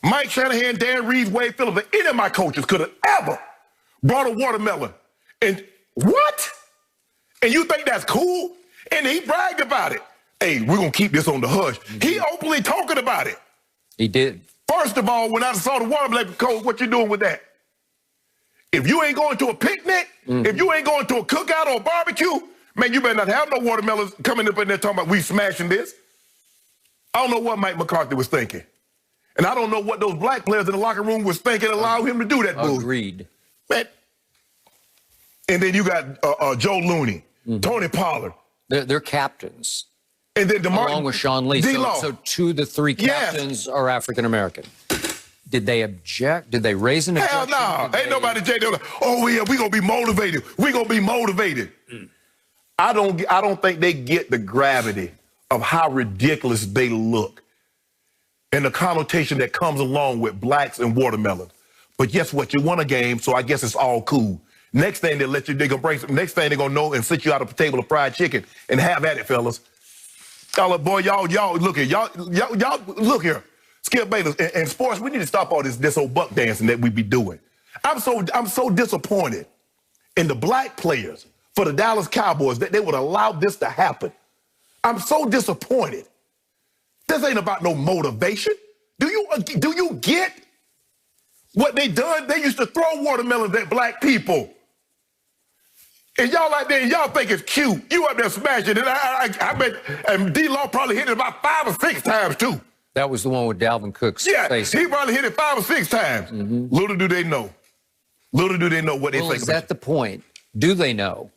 Mike Shanahan, Dan Reeves, Wade Phillips, or any of my coaches could have ever brought a watermelon. And what? And you think that's cool? And he bragged about it. Hey, we're going to keep this on the hush. He openly talking about it. He did. First of all, when I saw the watermelon, Coach, what you doing with that? If you ain't going to a picnic, if you ain't going to a cookout or a barbecue, man, you better not have no watermelons coming up in there talking about we smashing this. I don't know what Mike McCarthy was thinking. And I don't know what those black players in the locker room was thinking allowed him to do that. Agreed. Man. And then you got Joe Looney, Tony Pollard. They're captains. And then along with Sean Lee. So 2 of the 3 captains are African-American. Did they object? Did they raise an objection? Hell no. Ain't nobody say, oh, yeah, we're going to be motivated. We're going to be motivated. I don't think they get the gravity of how ridiculous they look and the connotation that comes along with blacks and watermelon. But guess what? You won a game, so I guess it's all cool. Next thing they're gonna bring some, next thing they're gonna know and sit you out of a table of fried chicken and have at it, fellas. Y'all, boy, y'all look here, y'all look here. Skip Bayless, in sports, we need to stop all this old buck dancing that we be doing. I'm so disappointed in the black players for the Dallas Cowboys that they would allow this to happen. I'm so disappointed. This ain't about no motivation. Do you get what they done? They used to throw watermelons at black people. And y'all out there, y'all think it's cute. You up there smashing it. I bet D-Law probably hit it about 5 or 6 times, too. That was the one with Dalvin Cook's face. He probably hit it 5 or 6 times. Little do they know. Little do they know what they think. Is that the point? Do they know?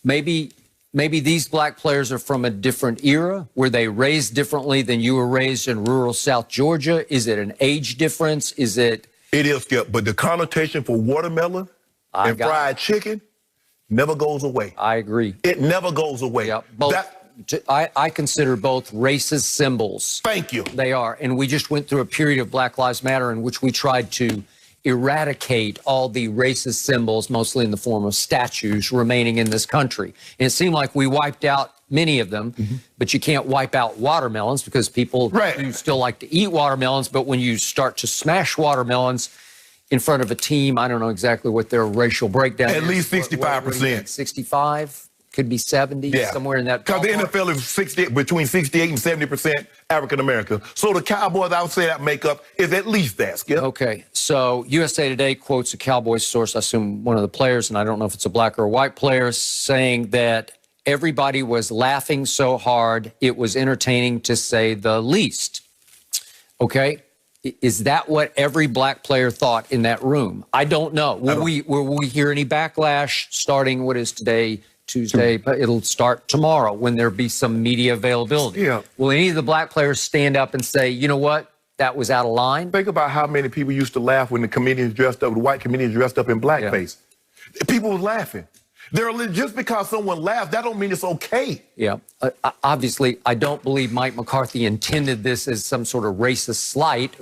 Maybe these black players are from a different era. Were they raised differently than you were raised in rural South Georgia? Is it an age difference? Is it? It is, Skip. But the connotation for watermelon and fried chicken never goes away. I agree. It never goes away. Yep. I consider both racist symbols. Thank you. They are. And we just went through a period of Black Lives Matter in which we tried to eradicate all the racist symbols, mostly in the form of statues, remaining in this country. And it seemed like we wiped out many of them, but you can't wipe out watermelons because people do still like to eat watermelons. But when you start to smash watermelons in front of a team, I don't know exactly what their racial breakdown is. At least 65%. 65? Could be 70, somewhere in that. Because the NFL is between 68 and 70% African-American. So the Cowboys, I would say that makeup is at least that, Skip. Okay, so USA Today quotes a Cowboys source, I assume one of the players, and I don't know if it's a black or a white player, saying that everybody was laughing so hard, it was entertaining to say the least. Okay, is that what every black player thought in that room? I don't know. Will we hear any backlash starting, what is today? Tuesday, but it'll start tomorrow when there be some media availability. Will any of the black players stand up and say, you know what, that was out of line? Think about how many people used to laugh when the comedians dressed up, the white comedians dressed up in blackface. People were laughing. Just because someone laughed, that don't mean it's okay. Obviously, I don't believe Mike McCarthy intended this as some sort of racist slight.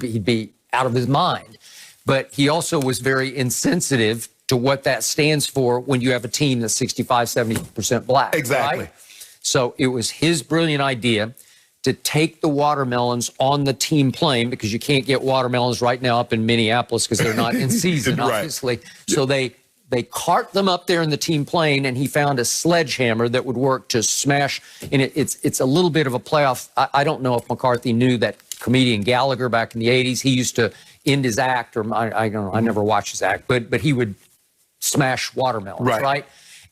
He'd be out of his mind. But he also was very insensitive to what that stands for when you have a team that's 65, 70% black. Exactly. Right? So it was his brilliant idea to take the watermelons on the team plane, because you can't get watermelons right now up in Minneapolis because they're not in season, obviously. So they cart them up there in the team plane, and he found a sledgehammer that would work to smash. And it's a little bit of a playoff. I don't know if McCarthy knew that comedian Gallagher back in the 80s, he used to end his act, or I don't know, I never watched his act, but he would smash watermelons, right?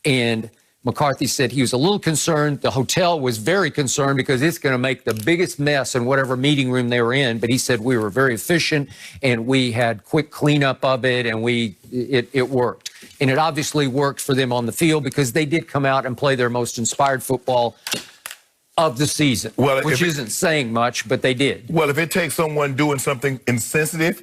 And McCarthy said he was a little concerned. The hotel was very concerned because it's going to make the biggest mess in whatever meeting room they were in. But he said we were very efficient and we had quick cleanup of it, and it worked. And it obviously worked for them on the field because they did come out and play their most inspired football of the season, which isn't saying much, but they did. Well, if it takes someone doing something insensitive,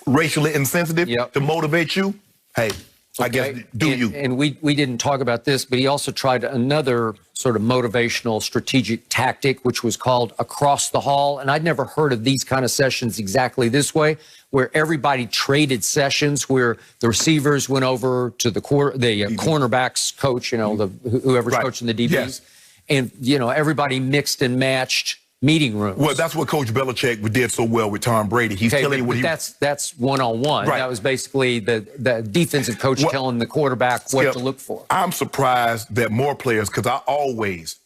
racially insensitive to motivate you, hey, I guess do you. And we didn't talk about this, but he also tried another sort of motivational strategic tactic, which was called across the hall. And I'd never heard of these kind of sessions exactly this way, where everybody traded sessions, where the receivers went over to the cornerbacks coach, whoever's coaching the DBs. And, everybody mixed and matched meeting rooms. Well, that's what Coach Belichick did so well with Tom Brady. He's telling you what that's one-on-one. Right. That was basically the defensive coach telling the quarterback what to look for. I'm surprised that more players, because I always,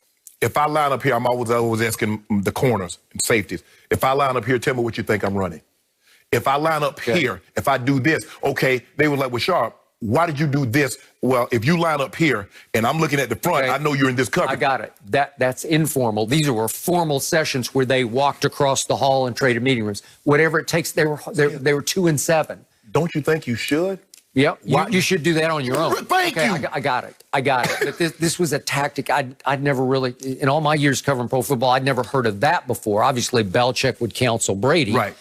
if I line up here, I'm always asking the corners and safeties, if I line up here, tell me what you think I'm running. If I line up here, if I do this, okay, they were like, well, Sharp, why did you do this? Well, if you line up here and I'm looking at the front, I know you're in this coverage. I got it. That's informal. These were formal sessions where they walked across the hall and traded meeting rooms. Whatever it takes, they were 2 and 7. Don't you think you should? Yep, you should do that on your own. Thank you. I got it. But this was a tactic I'd never really, in all my years covering pro football, I'd never heard of that before. Obviously, Belichick would counsel Brady, right?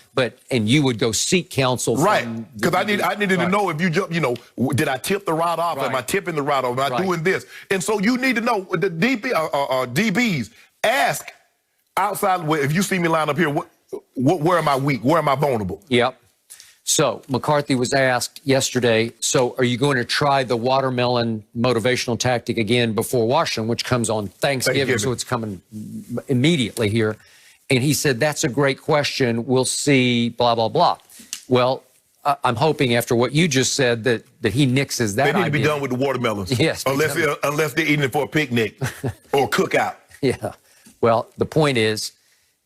And you would go seek counsel, right? Because I needed to know if you jump, did I tip the route off? Am I tipping the route off? Am I doing this? And so you need to know the DBs ask outside. If you see me line up here, where am I weak? Where am I vulnerable? Yep. So McCarthy was asked yesterday, so are you going to try the watermelon motivational tactic again before Washington, which comes on Thanksgiving, so it's coming immediately here. And he said, that's a great question. We'll see, blah, blah, blah. Well, I'm hoping after what you just said that he nixes that idea. They need to be done with the watermelons. Yes. Unless they're eating it for a picnic or cookout. Yeah. Well, the point is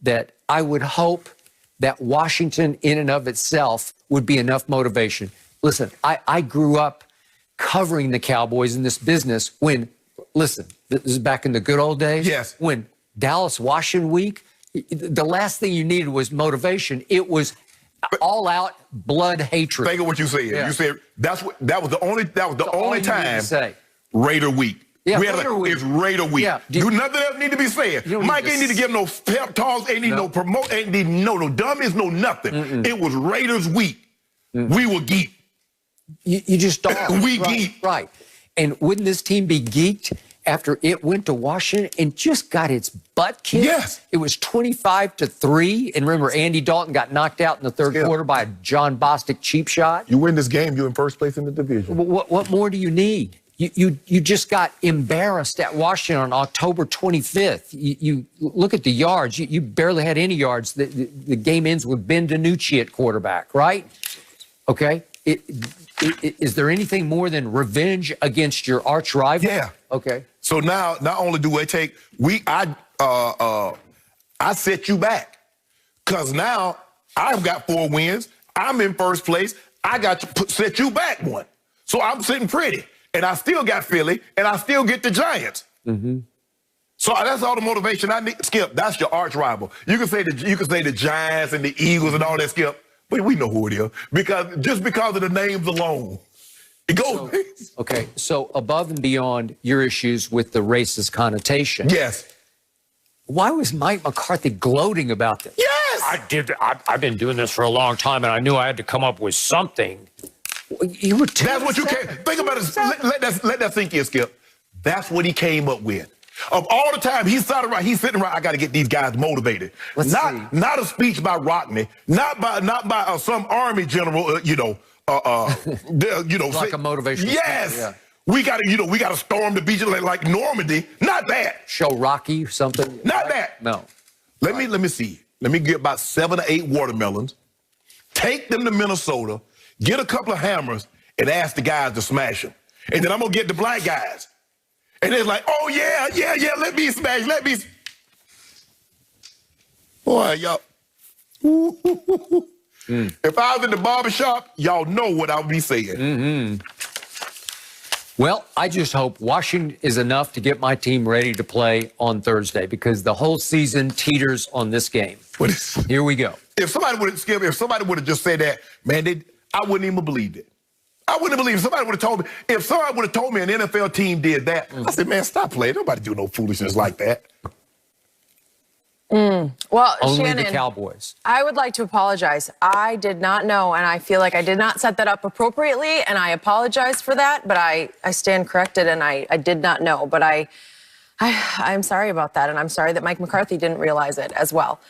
that I would hope that Washington in and of itself would be enough motivation. Listen, I grew up covering the Cowboys in this business when, listen, this is back in the good old days. Yes. When Dallas Washington week, the last thing you needed was motivation. It was all out blood hatred. Think of what you said. Yeah. You said that was the only time Raider week. Yeah, Raider week. It's Raider week. Yeah. Nothing else need to be said. Mike ain't need to give no pep talks, ain't need no promote, ain't need no dummies, no nothing. It was Raiders week. We were geeked. You just don't. Geeked. Right. And wouldn't this team be geeked after it went to Washington and just got its butt kicked? Yes. It was 25-3. And remember, Andy Dalton got knocked out in the third quarter by a John Bostic cheap shot. You win this game, you're in first place in the division. What more do you need? You just got embarrassed at Washington on October 25th. You look at the yards. You barely had any yards. The game ends with Ben DiNucci at quarterback, right? Okay. Is there anything more than revenge against your arch rival? Yeah. Okay. So now, not only do I set you back, because now I've got 4 wins. I'm in first place. I got to set you back 1. So I'm sitting pretty. And I still got Philly, and I still get the Giants. So that's all the motivation I need. Skip, that's your arch rival. You can say the Giants and the Eagles and all that, Skip, but we know who it is just because of the names alone. It goes. Okay, so above and beyond your issues with the racist connotation. Yes. Why was Mike McCarthy gloating about this? Yes. I've been doing this for a long time, and I knew I had to come up with something. You were That's what you came. Think about it. Let that sink in, Skip. That's what he came up with. Of all the time he's sitting around. I got to get these guys motivated. Not a speech by Rockney. Not by some army general. Like a motivation. Yes. Yeah. We got to storm the beach like Normandy. Not that. Show Rocky something. Not that. No. Let me see. Let me get about 7 or 8 watermelons. Take them to Minnesota. Get a couple of hammers and ask the guys to smash them. And then I'm going to get the black guys. And they're like, oh, yeah, let me smash, Boy, y'all. If I was in the barbershop, y'all know what I would be saying. Well, I just hope Washington is enough to get my team ready to play on Thursday, because the whole season teeters on this game. Here we go. If somebody would have just said that, man, I wouldn't even believe it. I wouldn't believe it. Somebody would have told me. If somebody would have told me an NFL team did that, I said, man, stop playing. Nobody do no foolishness like that. Well, only Shannon, the Cowboys. I would like to apologize. I did not know, and I feel like I did not set that up appropriately, and I apologize for that, but I stand corrected, and I did not know. But I'm sorry about that, and I'm sorry that Mike McCarthy didn't realize it as well.